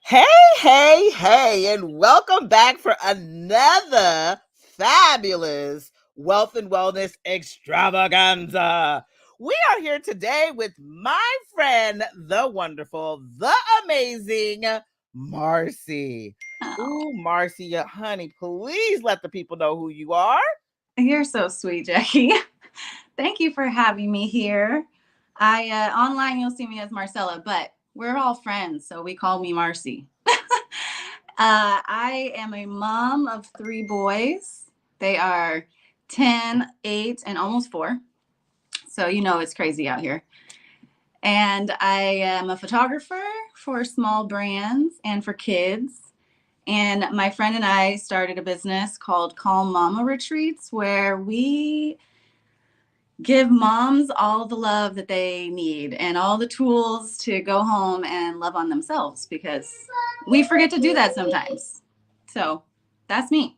Hey, hey, hey, and welcome back for another fabulous wealth and wellness extravaganza. We are here today with my friend, the wonderful, the amazing Marcie. Oh, Ooh, Marcie, honey, please let the people know who you are. you're so sweet, Jackie. Thank you for having me here. I online you'll see me as Marcella, but we're all friends, so we call me Marcie. I am a mom of three boys. They are 10, 8, and almost 4. So you know it's crazy out here. And I am a photographer for small brands and for kids. And my friend and I started a business called Calm Mama Retreats, where we give moms all the love that they need and all the tools to go home and love on themselves because we forget to do that sometimes. So that's me.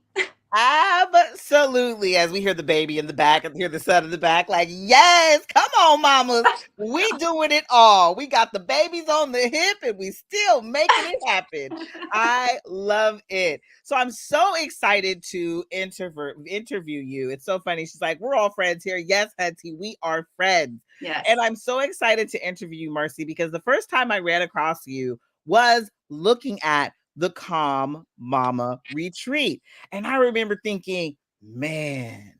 Absolutely. As we hear the baby in the back and hear the son in the back, like, yes, come on, mamas. We doing it all. We got the babies on the hip and we still making it happen. I love it. So I'm so excited to interview you. It's so funny. She's like, we're all friends here. Yes, Hetty, we are friends. Yes. And I'm so excited to interview you, Marcie, because the first time I ran across you was looking at the Calm Mama Retreat. And I remember thinking, man,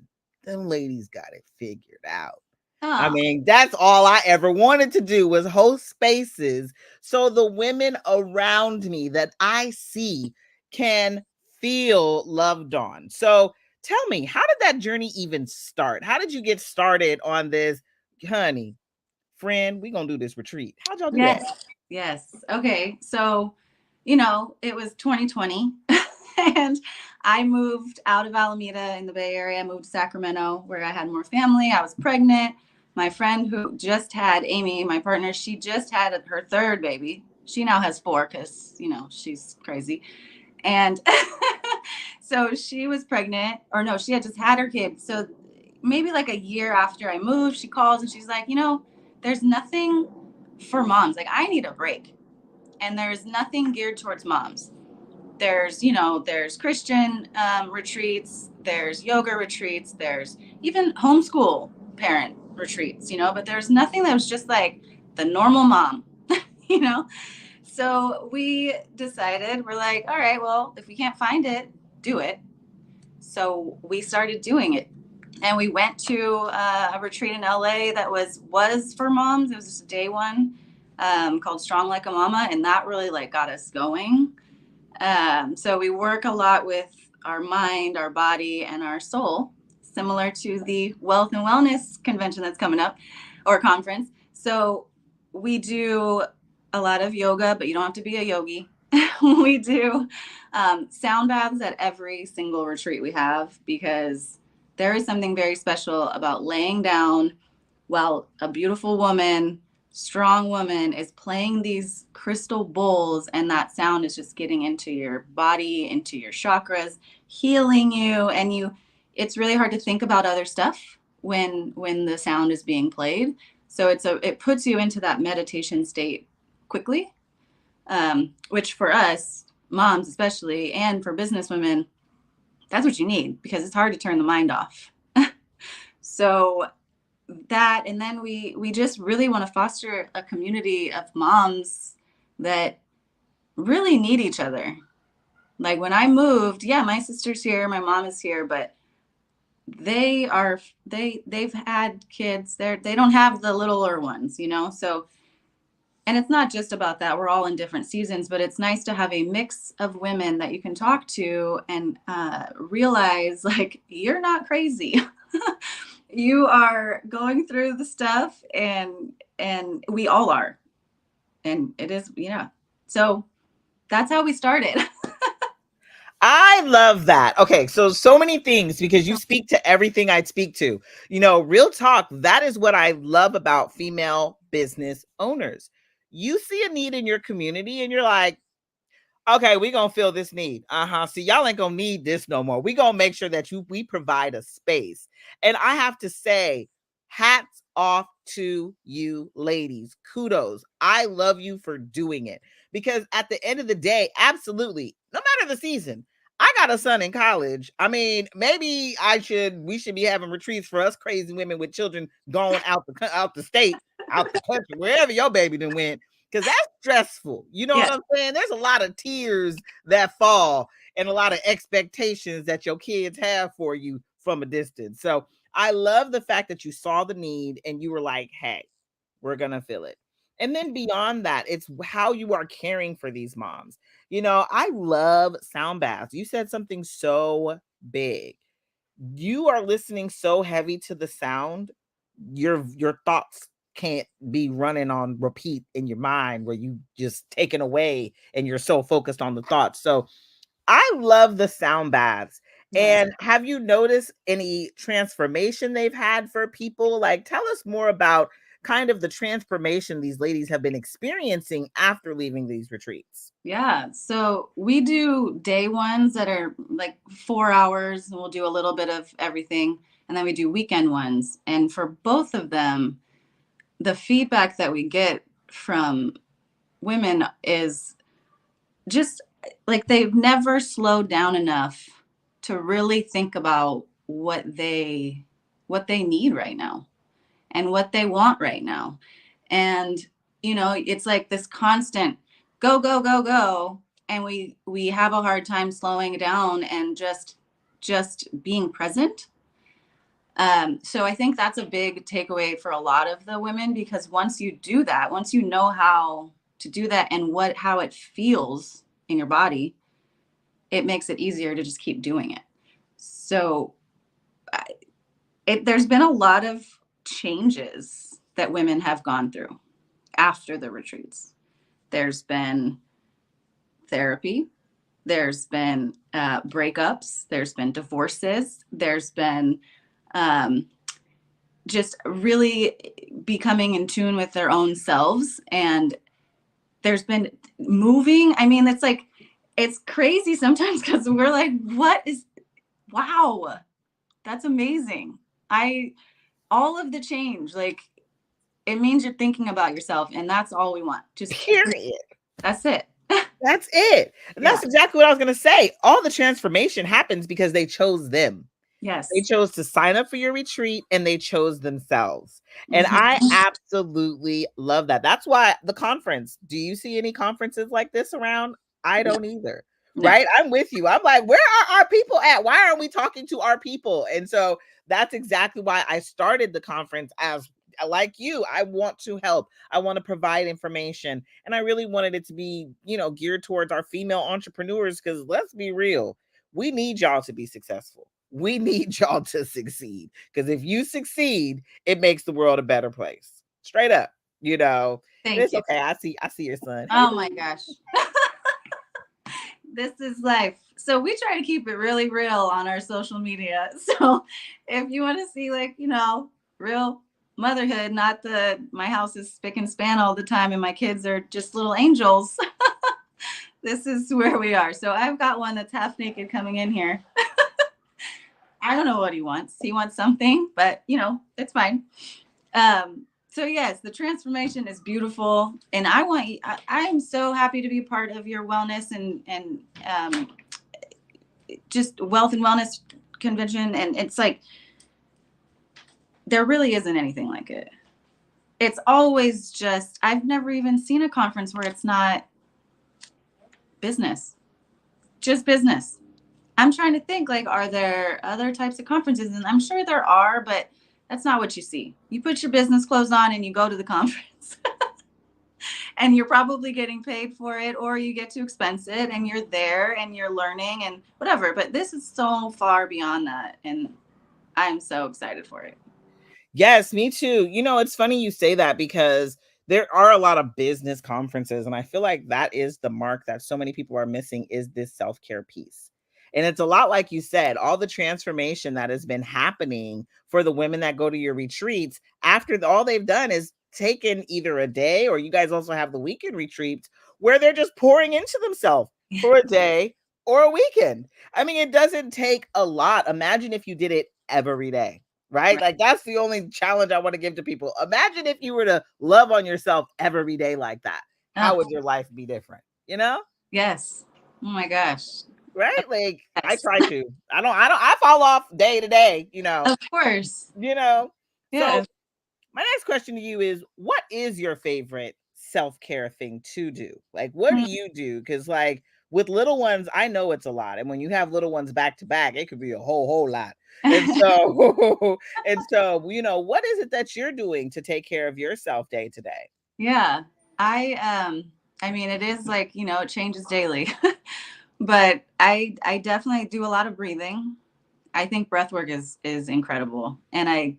them ladies got it figured out. I Oh, mean, that's all I ever wanted to do was host spaces so the women around me that I see can feel loved on. So tell me, how did that journey even start? How did you get started on this, honey, friend? We gonna do this retreat. How'd y'all do that? yes. Yes. Okay. So, it was 2020 and I moved out of Alameda in the Bay Area. I moved to Sacramento where I had more family. I was pregnant. My friend who just had Amy, my partner, she just had her third baby. She now has 4 because, she's crazy. And so she was pregnant, or no, she had just had her kid. So maybe like a year after I moved, she calls and she's like, there's nothing for moms. Like, I need a break. And there's nothing geared towards moms. There's Christian retreats, there's yoga retreats, there's even homeschool parent retreats, but there's nothing that was just like the normal mom, you know? So we decided, we're like, all right, well, if we can't find it, do it. So we started doing it. And we went to a retreat in LA that was for moms. It was just a day one, called Strong Like a Mama, and that really like got us going. So we work a lot with our mind, our body, and our soul, similar to the Wealth and Wellness convention that's coming up, or conference. So we do a lot of yoga, but you don't have to be a yogi. We do sound baths at every single retreat we have because there is something very special about laying down while a beautiful woman, strong woman, is playing these crystal bowls, and that sound is just getting into your body, into your chakras, healing you. And it's really hard to think about other stuff when the sound is being played. So it puts you into that meditation state quickly, which for us moms especially, and for business women, that's what you need because it's hard to turn the mind off. So that, and then we just really want to foster a community of moms that really need each other. Like when I moved, yeah, my sister's here, my mom is here, but they've had kids. They don't have the littler ones, so. And it's not just about that. We're all in different seasons, but it's nice to have a mix of women that you can talk to and realize like you're not crazy. You are going through the stuff, and we all are, and it is, so that's how we started. I love that. Okay, so many things because you speak to everything I'd speak to. Real talk, that is what I love about female business owners. You see a need in your community and you're like, okay, we gonna fill this need. See, y'all ain't gonna need this no more. We gonna make sure that we provide a space. And I have to say, hats off to you ladies. Kudos. I love you for doing it because at the end of the day, absolutely, no matter the season, I got a son in college. I mean, maybe we should be having retreats for us crazy women with children going out the state, out the country, wherever your baby done went, because that's stressful. You know what Yeah. I'm saying? There's a lot of tears that fall and a lot of expectations that your kids have for you from a distance. So I love the fact that you saw the need and you were like, hey, we're going to fill it. And then beyond that, it's how you are caring for these moms. You know, I love sound baths. You said something so big. You are listening so heavy to the sound, your thoughts can't be running on repeat in your mind where you just taken away and you're so focused on the thoughts. So I love the sound baths. Yes. And have you noticed any transformation they've had for people? Like, tell us more about kind of the transformation these ladies have been experiencing after leaving these retreats. Yeah. So we do day ones that are like 4 hours, and we'll do a little bit of everything. And then we do weekend ones. And for both of them, the feedback that we get from women is just like they've never slowed down enough to really think about what they need right now and what they want right now. And it's like this constant go go go go, and we have a hard time slowing down and just being present. So I think that's a big takeaway for a lot of the women, because once you do that, once you know how to do that and how it feels in your body, it makes it easier to just keep doing it. So there's been a lot of changes that women have gone through after the retreats. There's been therapy, there's been breakups, there's been divorces, there's been just really becoming in tune with their own selves. And there's been moving. I mean, it's crazy sometimes because we're like, wow, that's amazing. All of the change, like, it means you're thinking about yourself, and that's all we want. Period. That's it. That's it. And Yeah. that's exactly what I was going to say. All the transformation happens because they chose them. Yes. They chose to sign up for your retreat and they chose themselves. And Mhm. I absolutely love that. That's why the conference, do you see any conferences like this around? I No. don't either. No. Right? I'm with you. I'm like, where are our people at? Why aren't we talking to our people? And so that's exactly why I started the conference. As like you, I want to help. I want to provide information. And I really wanted it to be, geared towards our female entrepreneurs, because let's be real, we need y'all to be successful. We need y'all to succeed, because if you succeed, it makes the world a better place. Straight up, And Thank it's you. okay. I see your son. Hey, Oh my gosh. This is life. So we try to keep it really real on our social media. So if you want to see, like, real motherhood, not my house is spick and span all the time and my kids are just little angels, this is where we are. So I've got one that's half naked coming in here. I don't know what he wants. He wants something, but it's fine. So yes, the transformation is beautiful, and I am so happy to be part of your wellness and just wealth and wellness convention. And it's like, there really isn't anything like it. It's always just, I've never even seen a conference where it's not business, just business. I'm trying to think, like, are there other types of conferences? And I'm sure there are, but that's not what you see. You put your business clothes on and you go to the conference. And you're probably getting paid for it, or you get to expense it and you're there and you're learning and whatever. But this is so far beyond that. And I'm so excited for it. Yes, me too. It's funny you say that, because there are a lot of business conferences, and I feel like that is the mark that so many people are missing, is this self-care piece. And it's a lot like you said, all the transformation that has been happening for the women that go to your retreats after all they've done is taken either a day, or you guys also have the weekend retreats where they're just pouring into themselves for a day or a weekend. I mean, it doesn't take a lot. Imagine if you did it every day. Right? Right. Like, that's the only challenge I want to give to people. Imagine if you were to love on yourself every day like that. How Oh, would your life be different? you know? Yes. Oh my gosh. Right? Like I Yes. try to. I fall off day to day, Of course. you know. So Yes. my next question to you is what is your favorite self-care thing to do? Like what do Mm, you do? Cuz like with little ones, I know it's a lot. And when you have little ones back to back, it could be a whole lot. And so what is it that you're doing to take care of yourself day to day? yeah. I mean it is like, it changes daily. But I definitely do a lot of breathing. I think breath work is incredible. And I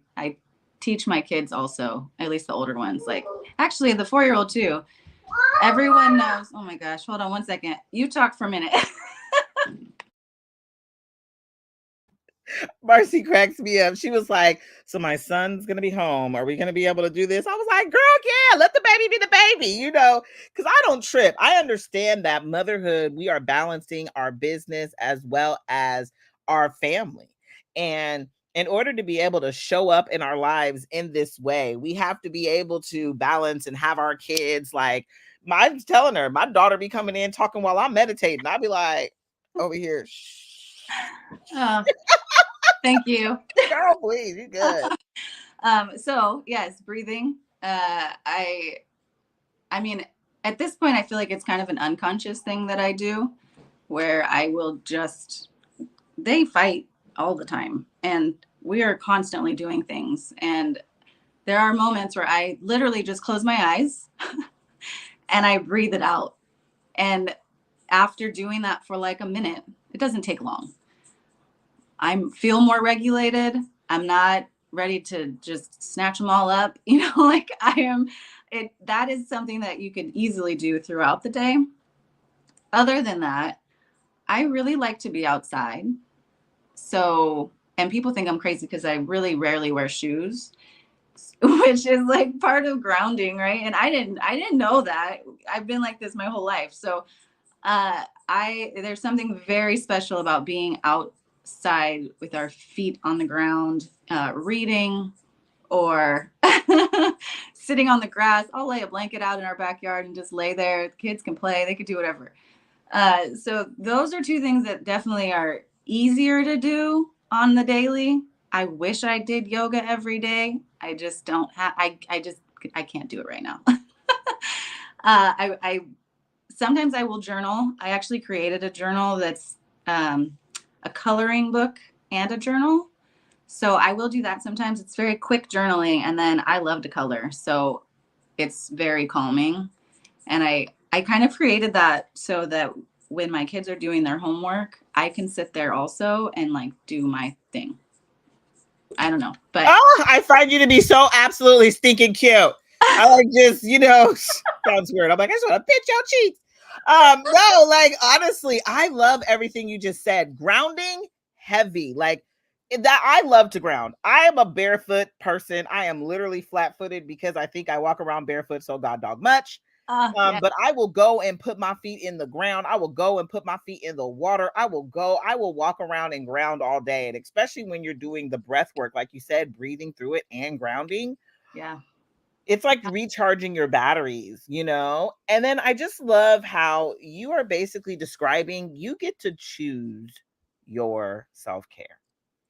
teach my kids also, at least the older ones. Like actually the 4-year-old too. Everyone knows. Oh my gosh, hold on one second. You talk for a minute. Marcie cracks me up. She was like, "So my son's gonna be home. Are we gonna be able to do this?" I was like, "Girl, yeah, let the baby be the baby," because I don't trip. I understand that motherhood, we are balancing our business as well as our family. And in order to be able to show up in our lives in this way, we have to be able to balance and have our kids like I'm telling her, my daughter be coming in talking while I'm meditating. I'd be like, over here, shh. Oh, thank you. Girl, please, you good. So yes, breathing. I mean, at this point, I feel like it's kind of an unconscious thing that I do, where I will just they fight all the time, and we are constantly doing things, and there are moments where I literally just close my eyes and I breathe it out, and after doing that for like a minute, it doesn't take long. I feel more regulated. I'm not ready to just snatch them all up. Like I am. That is something that you could easily do throughout the day. Other than that, I really like to be outside. So, and people think I'm crazy because I really rarely wear shoes, which is like part of grounding, right? And I didn't know that. I've been like this my whole life. So I there's something very special about being outside with our feet on the ground, reading or sitting on the grass. I'll lay a blanket out in our backyard and just lay there. The kids can play. They could do whatever. So those are two things that definitely are easier to do on the daily. I wish I did yoga every day. I just don't have. I can't do it right now. I sometimes I will journal. I actually created a journal that's a coloring book and a journal. So I will do that sometimes. It's very quick journaling, and then I love to color, so it's very calming. And I kind of created that so that when my kids are doing their homework, I can sit there also and like do my thing. I don't know, but Oh, I find you to be so absolutely stinking cute. I like just, sounds weird. I'm like, I just want to pinch your cheeks. No, like honestly, I love everything you just said. Grounding heavy. Like that I love to ground. I am a barefoot person. I am literally flat footed because I think I walk around barefoot so god dog much. yeah, But I will go and put my feet in the ground. I will go and put my feet in the water. I will walk around and ground all day. And especially when you're doing the breath work, like you said, breathing through it and grounding, yeah, it's like recharging your batteries. And then I just love how you are basically describing you get to choose your self care.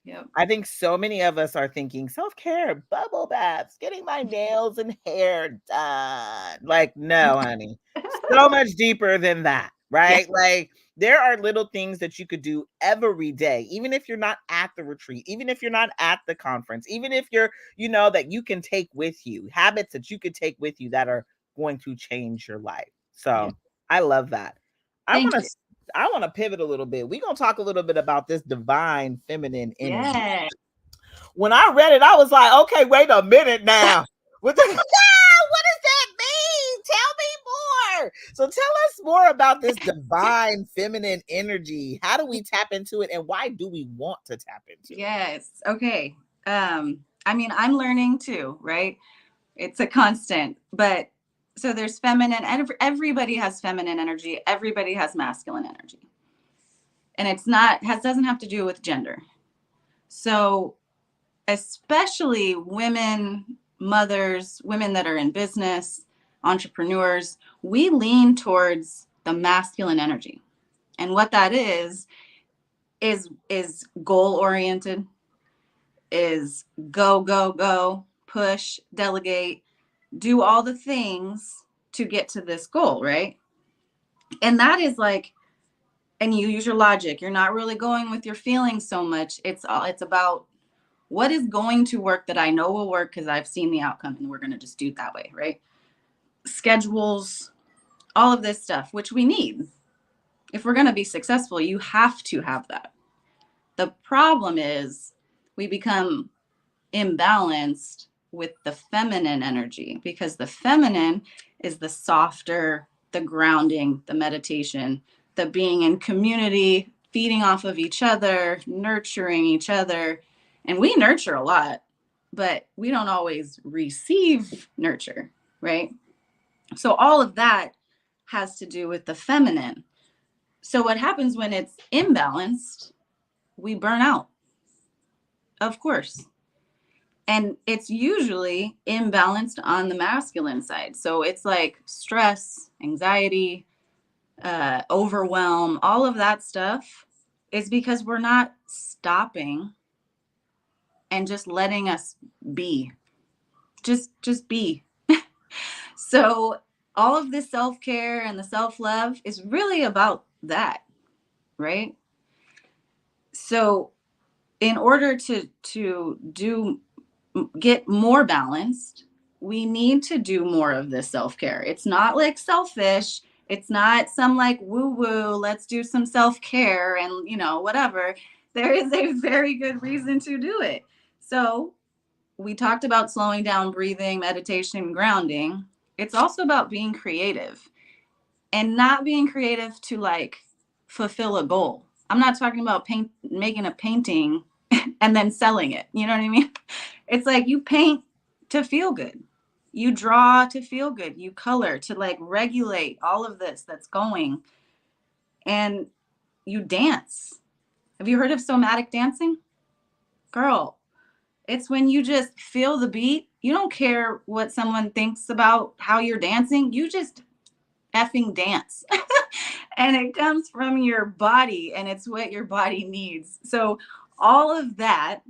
yep. I think so many of us are thinking self-care, bubble baths, getting my nails and hair done. Like, no, honey. So much deeper than that, Yeah, right? Like, there are little things that you could do every day, even if you're not at the retreat, even if you're not at the conference, even if that you can take with you, habits that you could take with you that are going to change your life. yeah. So I love that. I Thank want you. to I want to pivot a little bit. We're gonna talk a little bit about this divine feminine energy. Yeah. When I read it, I was like, okay, wait a minute now. What, what does that mean? Tell me more. So tell us more about this divine feminine energy. How do we tap into it and why do we want to tap into it? Yes. Okay. I mean, I'm learning too, right? It's a constant, but so there's feminine, and everybody has feminine energy. Everybody has masculine energy, and it's not has doesn't have to do with gender. So especially women, mothers, women that are in business, entrepreneurs, we lean towards the masculine energy. And what that is goal oriented, is go, go, go, push, delegate, do all the things to get to this goal, right? And that is like, and you use your logic. You're not really going with your feelings so much. It's about what is going to work that I know will work because I've seen the outcome and we're going to just do it that way, right? Schedules, all of this stuff, which we need. If we're going to be successful, you have to have that. The problem is we become imbalanced with the feminine energy, because the feminine is the softer, the grounding, the meditation, the being in community, feeding off of each other, nurturing each other. And we nurture a lot, but we don't always receive nurture, right? So all of that has to do with the feminine. So what happens when it's imbalanced? We burn out, of course. And it's usually imbalanced on the masculine side. So it's like stress, anxiety, overwhelm, all of that stuff is because we're not stopping and just letting us be. Just be. So all of this self-care and the self-love is really about that, right? So in order to get more balanced, we need to do more of this self-care. It's not like selfish. It's not some like woo-woo, let's do some self-care and, whatever. There is a very good reason to do it. So we talked about slowing down, breathing, meditation, grounding. It's also about being creative, and not being creative to like fulfill a goal. I'm not talking about making a painting and then selling it. You know what I mean? It's like you paint to feel good. You draw to feel good. You color to like regulate all of this that's going. And you dance. Have you heard of somatic dancing? Girl, it's when you just feel the beat. You don't care what someone thinks about how you're dancing. You just effing dance. And it comes from your body, and it's what your body needs. So all of that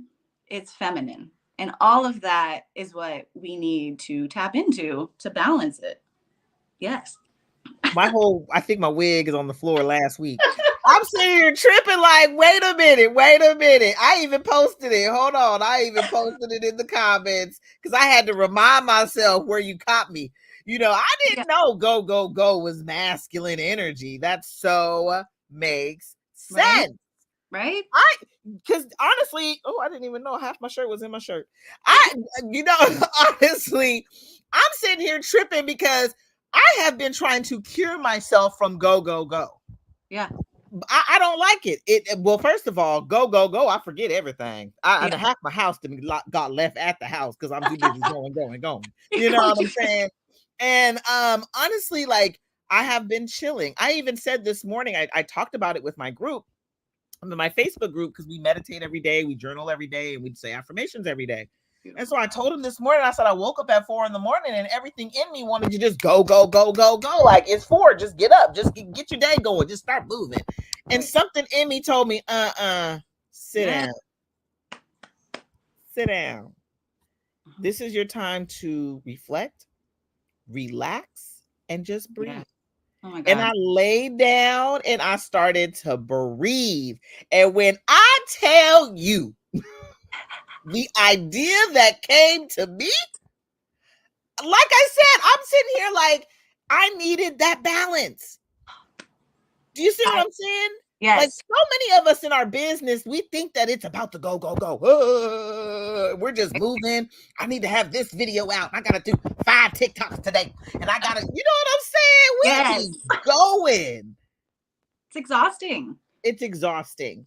is feminine. And all of that is what we need to tap into to balance it. Yes. I think my wig is on the floor last week. I'm sitting here tripping like, wait a minute. I even posted it. Hold on. I even posted it in the comments because I had to remind myself where you caught me. I didn't know go, go, go was masculine energy. That so makes sense. Right? Because honestly, I didn't even know half my shirt was in my shirt. Honestly, I'm sitting here tripping because I have been trying to cure myself from go, go, go. Yeah. I don't like it. Well, first of all, go, go, go. I forget everything. Half my house got left at the house because I'm too busy going. You know what I'm saying? And honestly, like I have been chilling. I even said this morning, I talked about it with my group. I'm in my Facebook group because we meditate every day, we journal every day, and we say affirmations every day. Beautiful. And so I told him this morning, I said, I woke up at 4 a.m. and everything in me wanted to just go, go, go, go, go. Like it's 4, just get up, just get your day going, just start moving. And something in me told me, sit down. Sit down. This is your time to reflect, relax, and just breathe. Yeah. Oh my God. And I laid down and I started to breathe. And when I tell you the idea that came to me, like I said, I'm sitting here like I needed that balance. Do you see what I'm saying? Yes. Like so many of us in our business, we think that it's about to go, go, go. We're just moving. I need to have this video out. I got to do 5 TikToks today. And I got to, you know what I'm saying? We be going. It's exhausting. It's exhausting.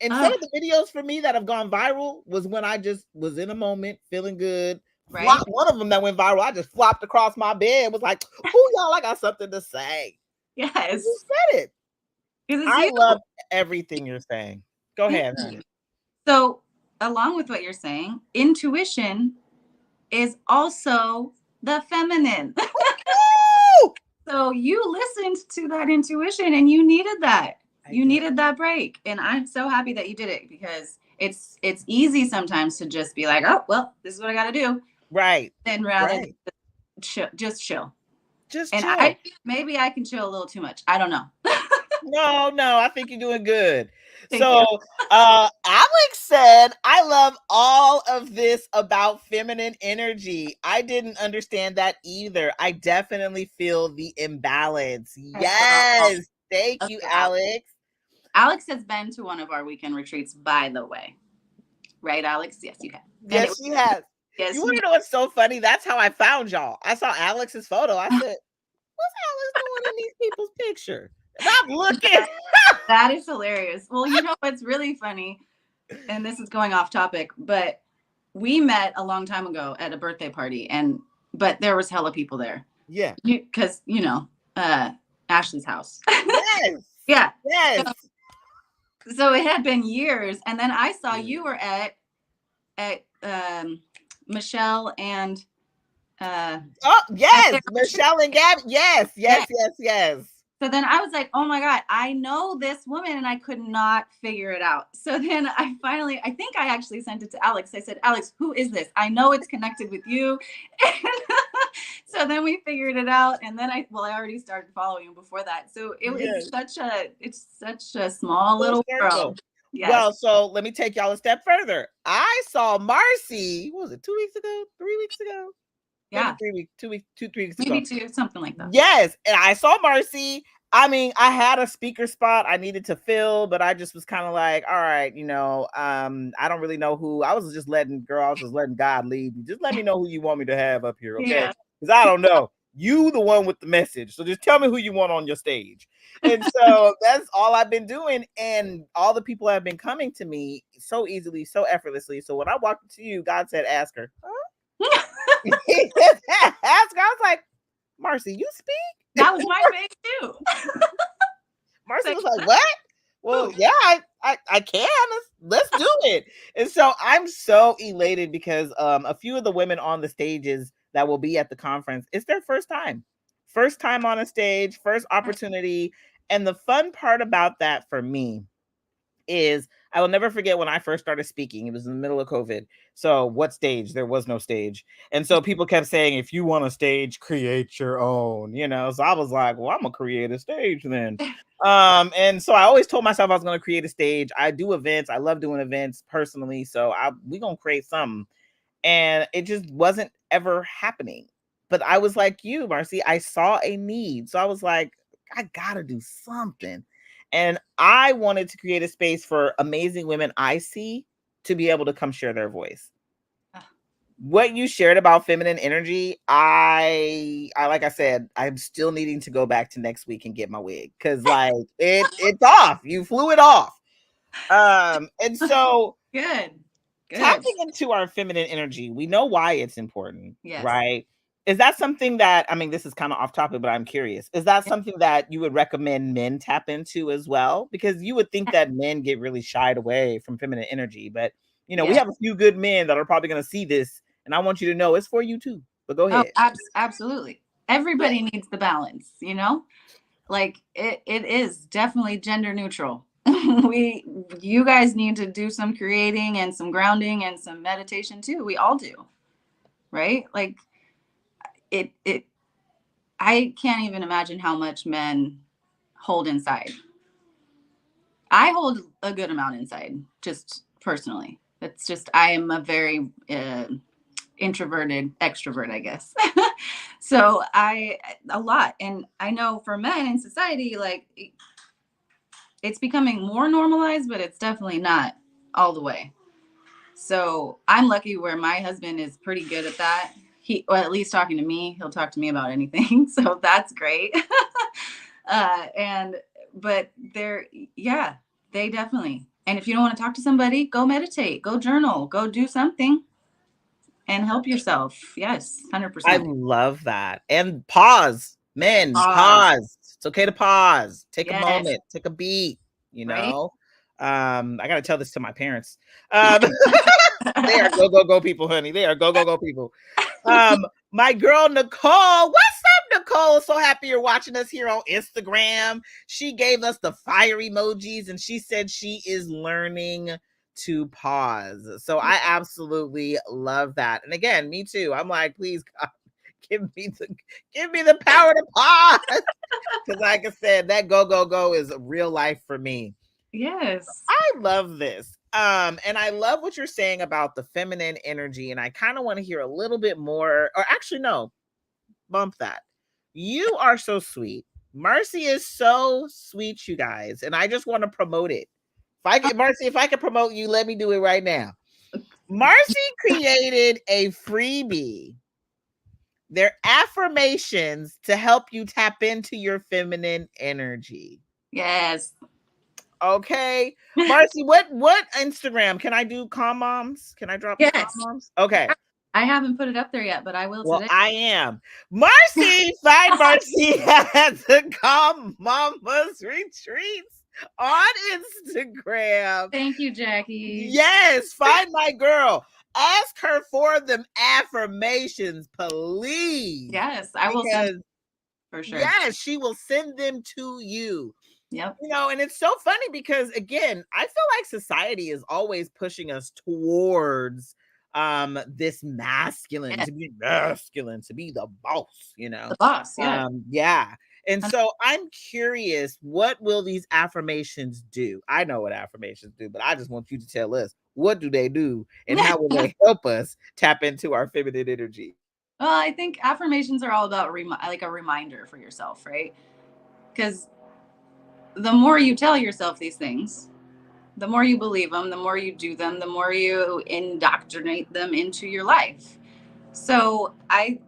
And some of the videos for me that have gone viral was when I just was in a moment, feeling good. Right. One of them that went viral, I just flopped across my bed, was like, oh, y'all, I got something to say. Yes. You said it. I love everything you're saying. Go ahead. So, along with what you're saying, intuition is also the feminine. So you listened to that intuition and you needed that. I You did. needed that break. And I'm so happy that you did it because it's easy sometimes to just be like, oh, well, this is what I got to do. Right. Then rather than Right. just chill. Just And chill. maybe I can chill a little too much. I don't know. No, I think you're doing good. Thank So, you. Alex said, I love all of this about feminine energy. I didn't understand that either. I definitely feel the imbalance. Hey, girl. Yes. Thank you, Okay, Alex. Alex. Alex has been to one of our weekend retreats, by the way. Right, Alex? Yes, you have. And it Yes, was, she has. You yes, want you to know what's so funny? That's how I found y'all. I saw Alex's photo. I said, what's Alex doing in these people's picture? And I'm looking. that is hilarious. Well, you know what's really funny, and this is going off topic, but we met a long time ago at a birthday party, and but there was hella people there. Yeah. Because Ashley's house. Yes. Yeah. Yes. So it had been years, and then I saw Yeah. you were at Michelle and Oh, at yes. their retreat. Michelle and Gabby. Yes, Yeah. yes, yes, yes. So then I was like, oh my God, I know this woman, and I could not figure it out. So then I think I actually sent it to Alex. I said, Alex, who is this? I know it's connected with you. So then we figured it out. And then I already started following him before that. So Yes. it's such a small Full little circle. world. Yes. Well, so let me take y'all a step further. I saw Marcie, what was it, 2 weeks ago? 3 weeks ago? Maybe Yeah. 3 weeks, 2 weeks, 3 weeks ago. Maybe two, something like that. Yes. And I saw Marcie. I mean, I had a speaker spot I needed to fill, but I just was kind of like, all right, I don't really know who. I was just letting God lead me. Just let me know who you want me to have up here, okay? Yeah. Because I don't know. You the one with the message. So just tell me who you want on your stage. And so that's all I've been doing. And all the people have been coming to me so easily, so effortlessly. So when I walked up to you, God said, ask her. Huh? He said, ask her. I was like, Marcie, you speak? That was my face too. Marcie Like, was like, what? Well, ooh. yeah, I can. Let's do it. And so I'm so elated because a few of the women on the stages that will be at the conference, it's their first time. First time on a stage, first opportunity. And the fun part about that for me is I will never forget when I first started speaking. It was in the middle of COVID. So what stage? There was no stage. And so people kept saying, if you want a stage, create your own. So I was like, well, I'm gonna create a stage then. And so I always told myself I was gonna create a stage. I do events, I love doing events personally. So we gonna create something. And it just wasn't ever happening. But I was like you, Marcie, I saw a need. So I was like, I gotta do something. And I wanted to create a space for amazing women I see to be able to come share their voice. What you shared about feminine energy, I like I said, I'm still needing to go back to next week and get my wig because like it's off. You flew it off. And so Good. Good. tapping into our feminine energy, we know why it's important, Yes. right? Is that something that, I mean, this is kind of off topic, but I'm curious. Is that something that you would recommend men tap into as well? Because you would think that men get really shied away from feminine energy, but we Yeah. have a few good men that are probably going to see this, and I want you to know it's for you too. But go Oh, ahead. absolutely. Yeah. Everybody needs the balance, Like it is definitely gender neutral. You guys need to do some creating and some grounding and some meditation too. We all do. Right? Like it I can't even imagine how much men hold inside. I hold a good amount inside, just personally. It's just I am a very introverted extrovert, I guess. So a lot, and I know for men in society, like it's becoming more normalized, but it's definitely not all the way. So I'm lucky where my husband is pretty good at that. Or at least talking to me, he'll talk to me about anything. So that's great. And but yeah, they definitely. And if you don't want to talk to somebody, go meditate, go journal, go do something and help yourself. Yes, I 100%. love that. And pause, men, Pause. pause. It's okay to pause. Take a Yes, moment, take a beat, you right? know. I gotta tell this to my parents. Um, they are go, go, go people, honey. They are go, go, go people. My girl Nicole, what's up, Nicole. So happy you're watching us here on Instagram. She gave us the fire emojis and she said she is learning to pause. So I absolutely love that. And again, me too. I'm like, please God, give me the power to pause. Because like I said, that go is real life for me. Yes. I love this. And I love what you're saying about the feminine energy. And I kind of want to hear a little bit more, or actually, no, bump that. You are so sweet. Marcie is so sweet, you guys. And I just want to promote it. Marcie, if I could promote you, let me do it right now. Marcie created a freebie. They're affirmations to help you tap into your feminine energy. Yes. Okay. Marcie, what Instagram? Can I do calm moms? Can I drop the calm Yes. moms? Okay. I haven't put it up there yet, but I will Well, today. I am. Marcie, find Marcie at the Calm Mamas Retreats on Instagram. Thank you, Jackie. Yes, find my girl. Ask her for them affirmations, please. Yes, I will send for sure. Yes, she will send them to you. Yep. You know, and it's so funny because again, I feel like society is always pushing us towards this masculine, Yes. to be masculine, to be the boss, you know. The boss, yeah. Yeah. And so I'm curious, what will these affirmations do? I know what affirmations do, but I just want you to tell us, what do they do and how will they help us tap into our feminine energy? Well, I think affirmations are all about like a reminder for yourself, right? Because the more you tell yourself these things, the more you believe them, the more you do them, the more you indoctrinate them into your life. So I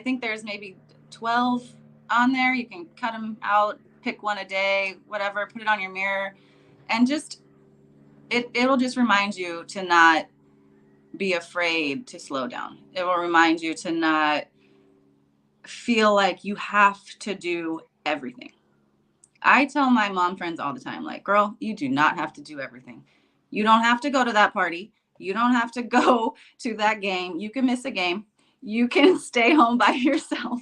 think there's maybe 12 on there. You can cut them out, pick one a day, whatever, put it on your mirror, and just it'll just remind you to not be afraid to slow down. It will remind you to not feel like you have to do everything. I tell my mom friends all the time, like, girl, you do not have to do everything. You don't have to go to that party. You don't have to go to that game. You can miss a game. You can stay home by yourself.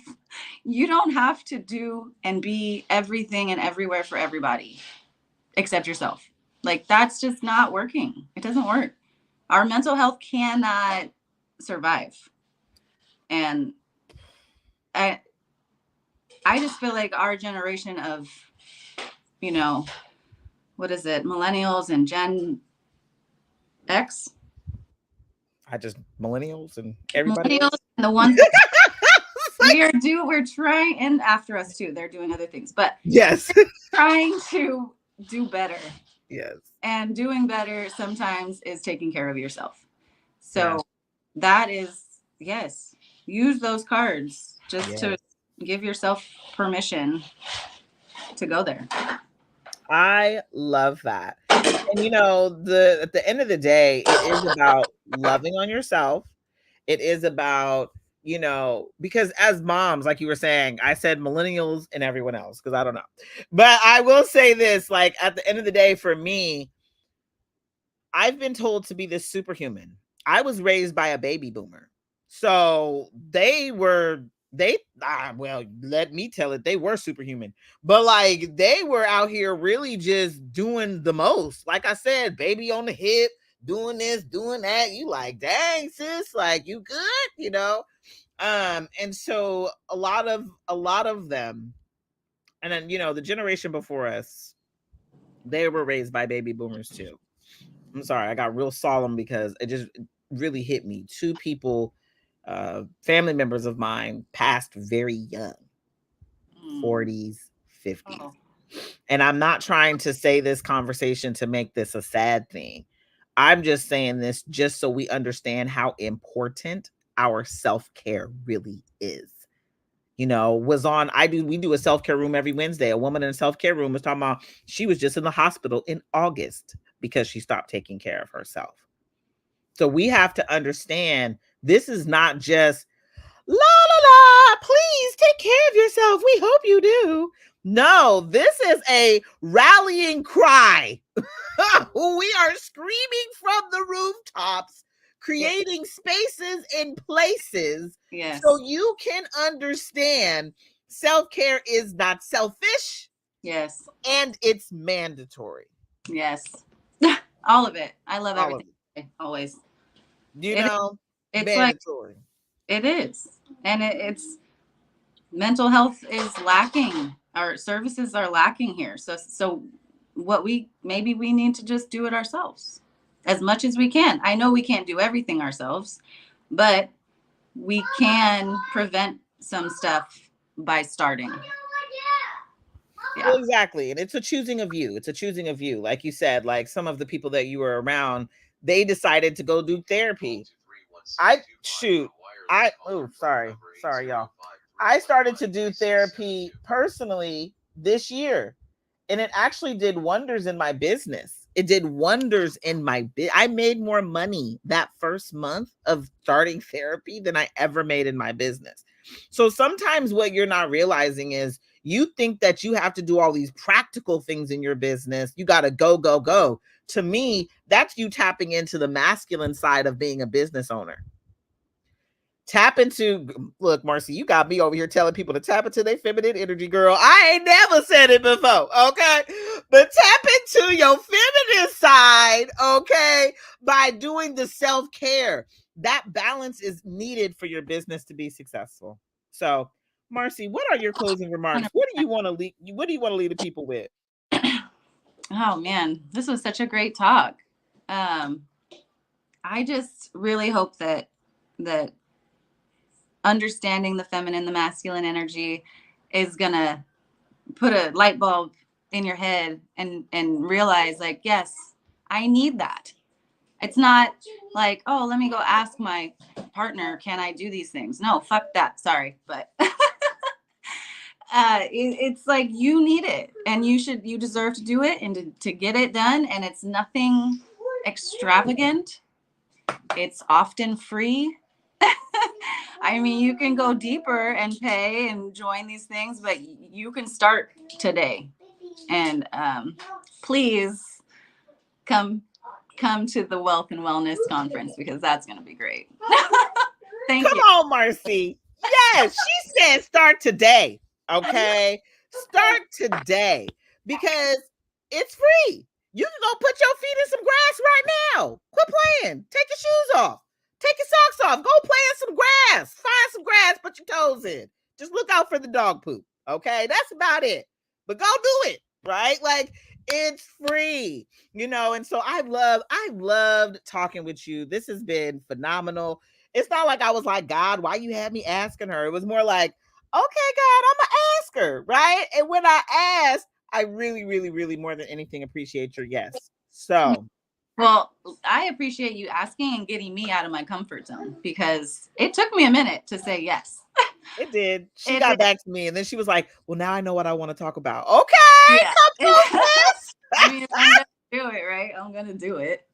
You don't have to do and be everything and everywhere for everybody except yourself. Like, that's just not working. It doesn't work. Our mental health cannot survive. And I just feel like our generation of, you know, what is it, millennials and Gen X? I just millennials and everybody Millennials else. and the ones we're trying, and after us too, they're doing other things, but yes, trying to do better. Yes. And doing better sometimes is taking care of yourself. So that is, yes, use those cards just to give yourself permission to go there. I love that. And you know, at the end of the day, it is about loving on yourself. It is about, you know, because as moms, like you were saying, I said millennials and everyone else, because I don't know. But I will say this, like at the end of the day, for me, I've been told to be this superhuman. I was raised by a baby boomer. So well, let me tell it, they were superhuman. But like they were out here really just doing the most. Like I said, baby on the hip, doing this, doing that. You like, dang, sis, like you good, you know? And so a lot of them, and then, you know, the generation before us, they were raised by baby boomers too. I'm sorry, I got real solemn because it just really hit me. Two people, family members of mine, passed very young, 40s, 50s. Oh. And I'm not trying to say this conversation to make this a sad thing. I'm just saying this just so we understand how important our self-care really is. You know, we do a self-care room every Wednesday. A woman in a self-care room was talking about she was just in the hospital in August because she stopped taking care of herself. So we have to understand this is not just la la la, please take care of yourself. We hope you do. No, this is a rallying cry. We are screaming from the rooftops creating spaces and places Yes. so you can understand self-care is not selfish Yes. and it's mandatory. Yes. All of it. I love All of everything. Always. it. You It, know, it's like, mandatory. it is. And it's mental health is lacking. Our services are lacking here. So what maybe we need to just do it ourselves as much as we can. I know we can't do everything ourselves, but we can prevent some stuff by starting. Well, Yeah. exactly. And it's a choosing of you. It's a choosing of you. Like you said, like some of the people that you were around, they decided to go do therapy. Sorry, y'all. I started to do therapy personally this year, and it actually did wonders in my business. It did wonders in I made more money that first month of starting therapy than I ever made in my business. So sometimes what you're not realizing is you think that you have to do all these practical things in your business. You got to go, go, go. To me, that's you tapping into the masculine side of being a business owner. Tap into, look, Marcie, you got me over here telling people to tap into their feminine energy, girl. I ain't never said it before, okay? But tap into your feminine side, okay, by doing the self-care. That balance is needed for your business to be successful. So, Marcie, what are your closing remarks? What do you want to leave? What do you want to leave the people with? Oh man, this was such a great talk. I just really hope that understanding the feminine, the masculine energy is gonna put a light bulb in your head and realize like, yes, I need that. It's not like, oh, let me go ask my partner, can I do these things? No, fuck that. Sorry, but it's like you need it, and you deserve to do it and to get it done. And it's nothing extravagant. It's often free. I mean, you can go deeper and pay and join these things, but you can start today. And please come to the Wealth and Wellness Conference because that's going to be great. Thank Come you. on, Marcie. Yes, she said start today. Okay. Start today because it's free. You can go put your feet in some grass right now. Quit playing. Take your shoes off. Take your socks off. Go play in some grass. Find some grass, put your toes in. Just look out for the dog poop. Okay. That's about it. But go do it. Right? Like it's free, and so I loved talking with you. This has been phenomenal. It's not like I was like, God, why you had me asking her? It was more like, okay, God, I'm gonna ask her, right? And when I asked, I really, really, really more than anything appreciate your yes. So Well, I appreciate you asking and getting me out of my comfort zone because it took me a minute to say yes. it did. She It got did. back to me and then she was like, well, now I know what I want to talk about. Okay, Yeah. come through, sis. I mean, I'm gonna do it, right? I'm gonna do it.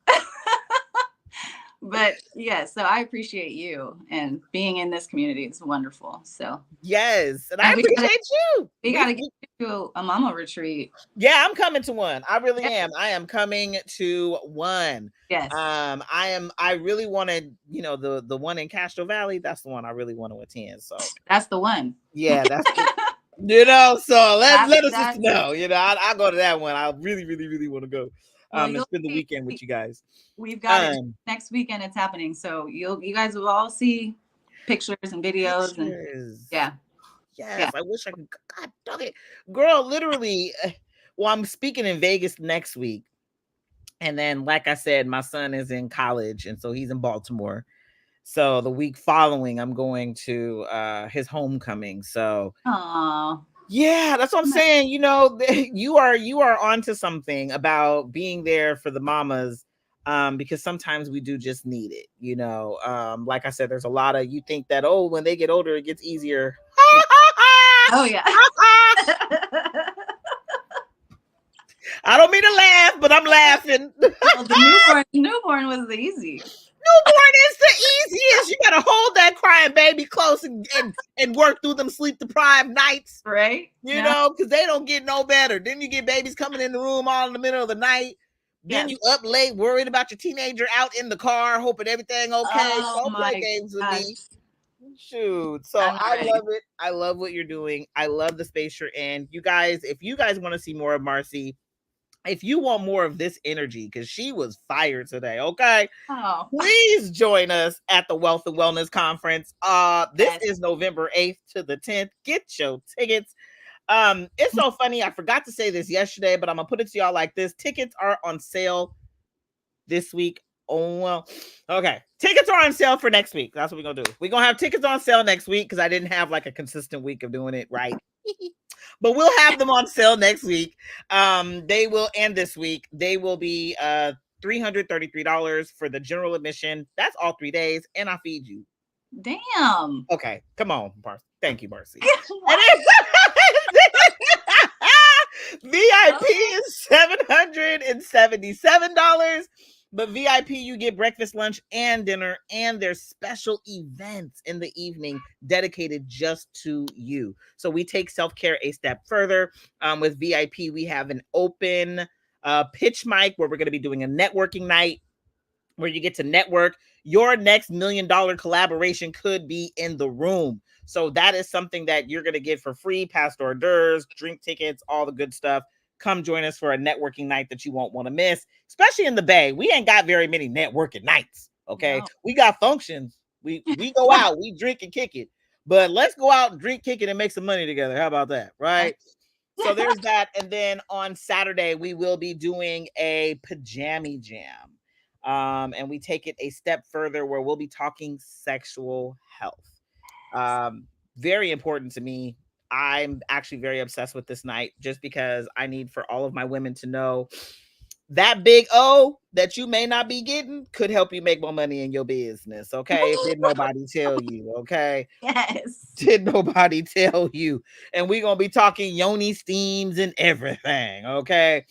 But yeah, so I appreciate you, and being in this community is wonderful. So Yes, and I and appreciate you. we gotta get to a mama retreat. Yeah, I'm coming to one. I really Yeah. am. I am coming to one. Yes. I really wanted, the one in Castro Valley. That's the one I really want to attend. So That's the one. yeah, so let us just That know. I'll go to that one. I really, really, really want to go. well, And you'll spend the see. weekend with you guys. We've got it next weekend. It's happening, so you guys will all see pictures and videos and Pictures. yeah. Yes, I wish I could. God dog it, girl. Literally. Well, I'm speaking in Vegas next week. And then, like I said, my son is in college, and so he's in Baltimore. So the week following, I'm going to his homecoming. So, Oh, yeah, that's what I'm saying. You are onto something about being there for the mamas, because sometimes we do just need it. Like I said, there's a lot of you think that when they get older, it gets easier. oh yeah. I don't mean to laugh, but I'm laughing. Well, the newborn was the easy. Newborn is the easiest. You gotta hold that crying baby close and work through them sleep deprived nights, right? because they don't get no better. Then you get babies coming in the room all in the middle of the night. Then Yes. you up late worried about your teenager out in the car, hoping everything okay. Oh Don't play my games with me. gosh. Shoot. So I'm not I ready. love it. I love what you're doing. I love the space you're in. You guys, if you guys want to see more of Marcie, if you want more of this energy, because she was fired today, okay? Oh, Please join us at the Wealth and Wellness Conference. This yes. is November 8th to the 10th. Get your tickets. It's so funny. I forgot to say this yesterday, but I'm gonna put it to y'all like this. Tickets are on sale this week. Oh well, okay. Tickets are on sale for next week. That's what we're gonna do. We're gonna have tickets on sale next week because I didn't have like a consistent week of doing it right. But we'll have them on sale next week. They will end this week. They will be $333 for the general admission. That's all 3 days, and I feed you. Damn. Okay, come on, Thank you, Marcie. And What? VIP Okay. is $777. But VIP, you get breakfast, lunch, and dinner, and there's special events in the evening dedicated just to you. So we take self-care a step further. With VIP, we have an open pitch mic where we're going to be doing a networking night where you get to network. Your next $1 million collaboration could be in the room. So that is something that you're going to get for free, past hors d'oeuvres, drink tickets, all the good stuff. Come join us for a networking night that you won't want to miss, especially in the Bay. We ain't got very many networking nights, okay? No. We got functions. We go out, we drink and kick it. But let's go out and drink, kick it, and make some money together. How about that, I- right? So there's that. And then on Saturday, we will be doing a pajama jam. And we take it a step further where we'll be talking sexual health. Very important to me. I'm actually very obsessed with this night just because I need for all of my women to know that big O that you may not be getting could help you make more money in your business. Okay. If did nobody tell you, okay. Yes. Did nobody tell you? And we're gonna be talking yoni steams and everything. Okay.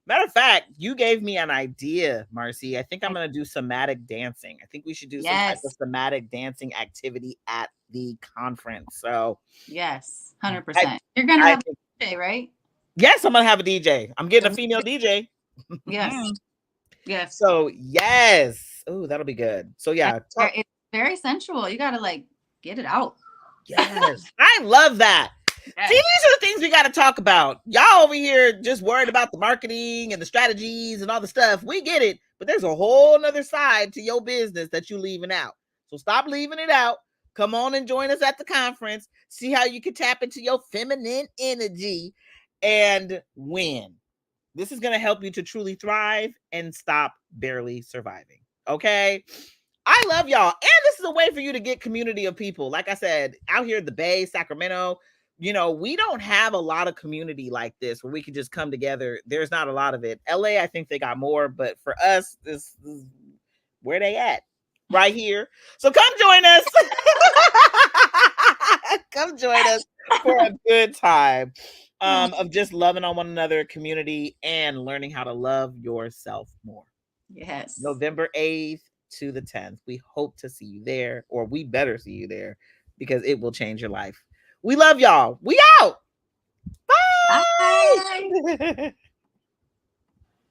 Matter of fact, you gave me an idea, Marcie. I think I'm gonna do somatic dancing. I think we should do some type of Yes. somatic dancing activity at the conference. So Yes. I 100%. You're gonna I have think a day, right? yes, I'm gonna have a DJ. I'm getting a So female DJ. yes. Yes. So yes. Oh, that'll be good. So yeah, It's very sensual. You gotta like get it out. yes. I love that. See, Yes. these are the things we got to talk about. Y'all over here just worried about the marketing and the strategies and all the stuff. We get it, but there's a whole nother side to your business that you leaving out. So stop leaving it out. Come on and join us at the conference. See how you can tap into your feminine energy and win. This is going to help you to truly thrive and stop barely surviving. Okay. I love y'all. And this is a way for you to get community of people. Like I said, out here in the Bay, Sacramento, we don't have a lot of community like this where we can just come together. There's not a lot of it. LA, I think they got more, but for us, this is where they at. Right here. So come join us. Come join us for a good time of just loving on one another, community, and learning how to love yourself more. Yes. November 8th to the 10th. We hope to see you there, or we better see you there because it will change your life. We love y'all. We out. Bye. Bye.